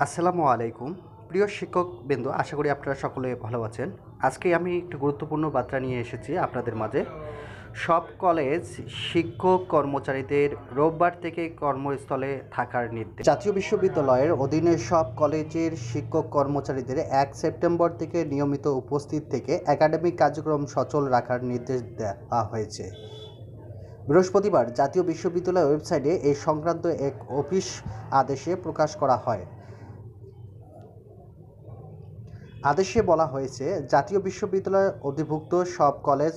আসসালামু আলাইকুম। প্রিয় শিক্ষকবৃন্দ, আশা করি আপনারা সকলে ভালো আছেন। আজকে আমি একটি গুরুত্বপূর্ণ বার্তা নিয়ে এসেছি আপনাদের মাঝে। সব কলেজ শিক্ষক কর্মচারীদের রোববার থেকে কর্মস্থলে থাকার নির্দেশ। জাতীয় বিশ্ববিদ্যালয়ের অধীনে সব কলেজের শিক্ষক কর্মচারীদের ১ সেপ্টেম্বর থেকে নিয়মিত উপস্থিত থেকে একাডেমিক কার্যক্রম সচল রাখার নির্দেশ দেওয়া হয়েছে। বৃহস্পতিবার জাতীয় বিশ্ববিদ্যালয় ওয়েবসাইটে এ সংক্রান্ত এক অফিস আদেশে প্রকাশ করা হয়। আদেশে বলা হয়েছে, জাতীয় বিশ্ববিদ্যালয়ের অধিভুক্ত সব কলেজ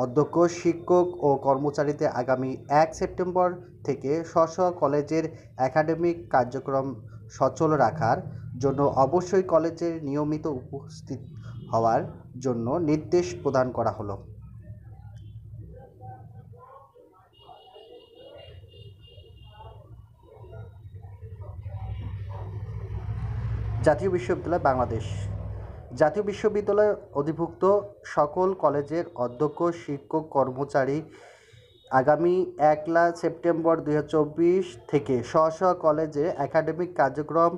অধ্যক্ষ, শিক্ষক ও কর্মচারীদের আগামী ১ সেপ্টেম্বর থেকে স্ব কলেজের একাডেমিক কার্যক্রম সচল রাখার জন্য অবশ্যই কলেজের নিয়মিত উপস্থিত হওয়ার জন্য নির্দেশ প্রদান করা হলো। জাতীয় বিশ্ববিদ্যালয় বাংলাদেশ। জাতীয় বিশ্ববিদ্যালয়ের অধিভুক্ত সকল কলেজের অধ্যক্ষ, শিক্ষক, কর্মচারী আগামী ১ সেপ্টেম্বর ২০২৪ থেকে স্ব কলেজে একাডেমিক কার্যক্রম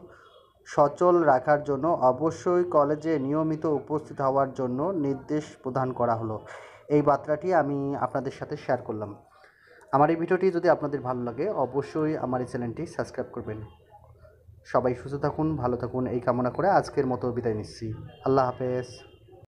সচল রাখার জন্য অবশ্যই কলেজে নিয়মিত উপস্থিত হওয়ার জন্য নির্দেশ প্রদান করা হলো। এই বার্তাটি আমি আপনাদের সাথে শেয়ার করলাম। আমার এই ভিডিওটি যদি আপনাদের ভালো লাগে, অবশ্যই আমার এই চ্যানেলটি সাবস্ক্রাইব করবেন। সবাই সুস্থ থাকুন, ভালো থাকুন এই কামনা করে আজকের মতো বিদায় নিচ্ছি। আল্লাহ হাফেজ।